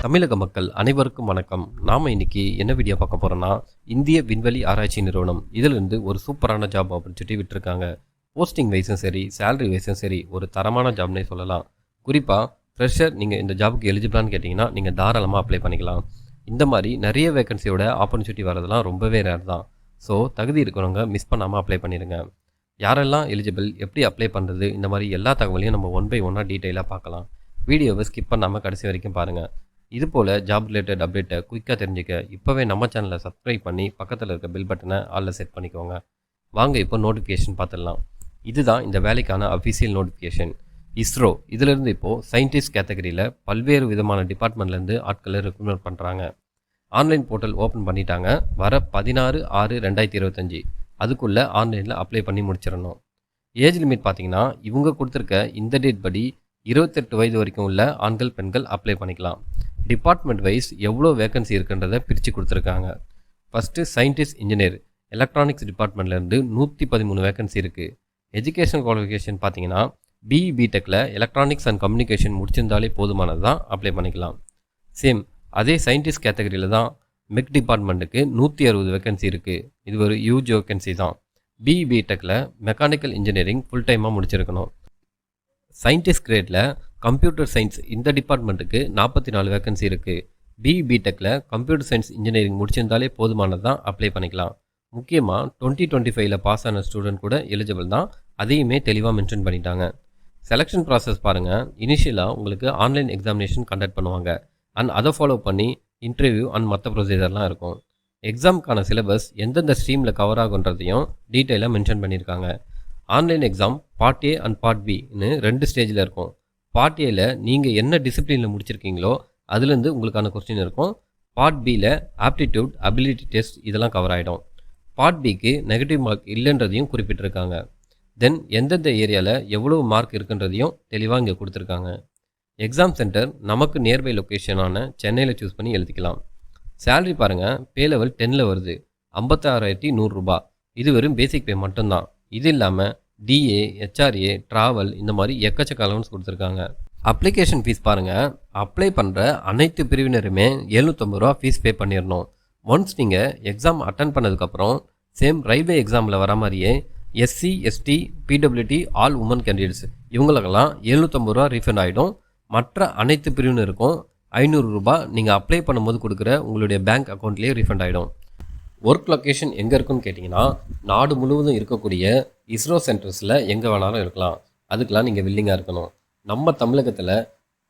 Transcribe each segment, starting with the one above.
தமிழக மக்கள் அனைவருக்கும் வணக்கம். நாம இன்னைக்கு என்ன வீடியோ பார்க்க போறோம்னா, இந்திய விண்வெளி ஆராய்ச்சி நிறுவனம் இதிலிருந்து ஒரு சூப்பரான ஜாப் ஆப்பர்ச்சுனிட்டி விட்டுருக்காங்க. போஸ்டிங் வைஸும் சரி, சேலரி வைஸும் சரி, ஒரு தரமான ஜாப்னே சொல்லலாம். குறிப்பாக ஃப்ரெஷர் நீங்கள் இந்த ஜாபுக்கு எலிஜிபிளான்னு கேட்டிங்கன்னா நீங்கள் தாராளமாக அப்ளை பண்ணிக்கலாம். இந்த மாதிரி நிறைய வேகன்சியோட ஆப்பர்ச்சுனிட்டி வரதெல்லாம் ரொம்பவே ரேர் தான். ஸோ தகுதி இருக்கிறவங்க மிஸ் பண்ணாமல் அப்ளை பண்ணிடுங்க. யாரெல்லாம் எலிஜிபிள், எப்படி அப்ளை பண்ணுறது, இந்த மாதிரி எல்லா தகவலையும் நம்ம ஒன் பை ஒன்னாக டீட்டெயிலாக பார்க்கலாம். வீடியோவை ஸ்கிப் பண்ணாமல் கடைசி வரைக்கும் பாருங்கள். இது போல் ஜாப் ரிலேட்டட் அப்டேட்டை குயிக்காக தெரிஞ்சுக்க இப்போவே நம்ம சேனலை சப்ஸ்கிரைப் பண்ணி பக்கத்தில் இருக்க பில் பட்டனை ஆளில் செட் பண்ணிக்கோங்க. வாங்க இப்போ நோட்டிஃபிகேஷன் பார்த்துடலாம். இதுதான் இந்த வேலைக்கான அஃபிஷியல் நோட்டிஃபிகேஷன். இஸ்ரோ இதிலிருந்து இப்போது சயின்டிஸ்ட் கேட்டகரியில் பல்வேறு விதமான டிபார்ட்மெண்ட்லேருந்து ஆட்களை ரெக்ரூட்மெண்ட் பண்ணுறாங்க. ஆன்லைன் போர்ட்டல் ஓப்பன் பண்ணிட்டாங்க. வர 16/6/2025 அதுக்குள்ளே ஆன்லைனில் அப்ளை பண்ணி முடிச்சிடணும். ஏஜ் லிமிட் பார்த்திங்கன்னா இவங்க கொடுத்துருக்க இந்த டேட் படி 28 வயது வரைக்கும் உள்ள ஆண்கள் பெண்கள் அப்ளை பண்ணிக்கலாம். டிபார்ட்மெண்ட் வைஸ் எவ்வளோ வேகன்சி இருக்குன்றதை பிரித்து கொடுத்துருக்காங்க. ஃபஸ்ட்டு சயின்டிஸ்ட் இன்ஜினியர் எலக்ட்ரானிக்ஸ் டிபார்ட்மெண்ட்லேருந்து 113 வேகன்சி இருக்குது. எஜுகேஷன் குவாலிஃபிகேஷன் பார்த்தீங்கன்னா பிஇ பிடெக்கில் எலக்ட்ரானிக்ஸ் அண்ட் கம்யூனிகேஷன் முடிச்சிருந்தாலே போதுமானது தான் அப்ளை பண்ணிக்கலாம். சேம் அதே சயின்டிஸ்ட் கேட்டகரியில் தான் மெக் டிபார்ட்மெண்ட்டுக்கு 160 வேகன்சி இருக்குது. இது ஒரு யூஜி வேகன்சி தான். பிஇ பிடெக்கில் மெக்கானிக்கல் இன்ஜினியரிங் ஃபுல் டைமாக முடிச்சிருக்கணும். சயின்டிஸ்ட் கிரேடில் கம்ப்யூட்டர் சயின்ஸ் இந்த டிபார்ட்மெண்ட்டுக்கு 44 வேகன்சி இருக்குது. பிஇ பிடெக்கில் கம்ப்யூட்டர் சயின்ஸ் இன்ஜினியரிங் முடிச்சிருந்தாலே போதுமானது தான் அப்ளை பண்ணிக்கலாம். முக்கியமாக 2025 பாஸ் ஆன ஸ்டூடெண்ட் கூட எலிஜிபிள் தான். அதையுமே தெளிவாக மென்ஷன் பண்ணிட்டாங்க. செலெக்ஷன் ப்ராசஸ் பாருங்கள். இனிஷியலாக உங்களுக்கு ஆன்லைன் எக்ஸாமினேஷன் கண்டக்ட் பண்ணுவாங்க. அண்ட் அதை ஃபாலோ பண்ணி இன்டர்வியூ அண்ட் மற்ற ப்ரொசீஜர்லாம் இருக்கும். எக்ஸாமுக்கான சிலபஸ் எந்தெந்த ஸ்ட்ரீமில் கவர் ஆகுன்றதையும் டீட்டெயிலாக மென்ஷன் பண்ணியிருக்காங்க. Online exam part A and part பின்னு 2 ஸ்டேஜில் இருக்கும். பார்ட் ஏல நீங்கள் என்ன டிசிப்ளினில் முடிச்சிருக்கீங்களோ அதுலேருந்து உங்களுக்கான கொஸ்டின் இருக்கும். பார்ட் பியில் ஆப்டிடியூட், அபிலிட்டி டெஸ்ட் இதெல்லாம் கவர் ஆகிடும். பார்ட் பிக்கு நெகட்டிவ் மார்க் இல்லைன்றதையும் குறிப்பிட்டிருக்காங்க. தென் எந்தெந்த ஏரியாவில் எவ்வளோ மார்க் இருக்குன்றதையும் தெளிவாக இங்கே கொடுத்துருக்காங்க. எக்ஸாம் சென்டர் நமக்கு நியர்பை லொக்கேஷனான சென்னையில் சூஸ் பண்ணி எழுதிக்கலாம். சேலரி பாருங்கள், பே லெவல் 10ல் வருது. 56,100 ரூபா. இது வெறும் பேசிக் பே மட்டும்தான். இது இல்லாமல் டிஏ, ஹெச்ஆர்ஏ, ட்ராவல் இந்த மாதிரி எக்கச்சக்க அலவன்ஸ் கொடுத்துருக்காங்க. அப்ளிகேஷன் ஃபீஸ் பாருங்கள். அப்ளை பண்ணுற அனைத்து பிரிவினருமே 750 ரூபா ஃபீஸ் பே பண்ணிடணும். ஒன்ஸ் நீங்கள் எக்ஸாம் அட்டன் பண்ணதுக்கப்புறம் சேம் ரயில்வே எக்ஸாமில் வர மாதிரியே SC, ST, PWD, all woman candidates இவங்களுக்கெல்லாம் 750 ரூபா ரீஃபண்ட் ஆகிடும். மற்ற அனைத்து பிரிவினருக்கும் 500 ரூபா நீங்கள் அப்ளை பண்ணும்போது கொடுக்குற உங்களுடைய பேங்க் அக்கௌண்ட்லேயே ரீஃபண்ட் ஆகிடும். ஒர்க் லொக்கேஷன் எங்கே இருக்குன்னு கேட்டிங்கன்னா நாடு முழுவதும் இருக்கக்கூடிய இஸ்ரோ சென்டர்ஸில் எங்கே வேணாலும் இருக்கலாம். அதுக்கெலாம் நீங்கள் வில்லிங்காக இருக்கணும். நம்ம தமிழகத்தில்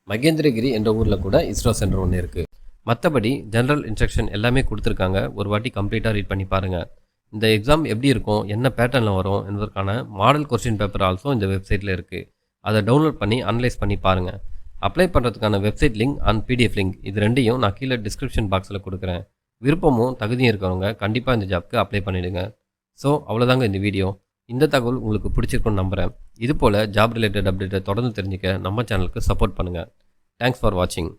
மகேந்திரகிரி என்ற ஊரில் கூட இஸ்ரோ சென்டர் ஒன்று இருக்குது. மற்றபடி ஜென்ரல் இன்ஸ்ட்ரக்ஷன் எல்லாமே கொடுத்துருக்காங்க. ஒரு வாட்டி கம்ப்ளீட்டாக ரீட் பண்ணி பாருங்கள். இந்த எக்ஸாம் எப்படி இருக்கும், என்ன பேட்டர்னில் வரும் என்பதற்கான மாடல் கொஸ்டின் பேப்பர் ஆல்சோ இந்த வெப்சைட்டில் இருக்குது. அதை டவுன்லோட் பண்ணி அனலைஸ் பண்ணி பாருங்கள். அப்ளை பண்ணுறதுக்கான website link and PDF link இது ரெண்டையும் நான் கீழே டிஸ்கிரிப்ஷன் பாக்ஸில் கொடுக்குறேன். விருப்பமும் தகுதியும் இருக்கிறவங்க கண்டிப்பாக இந்த ஜாப்க்கு அப்ளை பண்ணிவிடுங்க. ஸோ அவ்வளோதாங்க இந்த வீடியோ. இந்த தகவல் உங்களுக்கு பிடிச்சிருக்குன்னு நம்புகிறேன். இது போல் ஜாப் ரிலேட்டட் அப்டேட்டை தொடர்ந்து தெரிஞ்சுக்க நம்ம சேனலுக்கு சப்போர்ட் பண்ணுங்கள். தேங்க்ஸ் ஃபார் வாட்சிங்.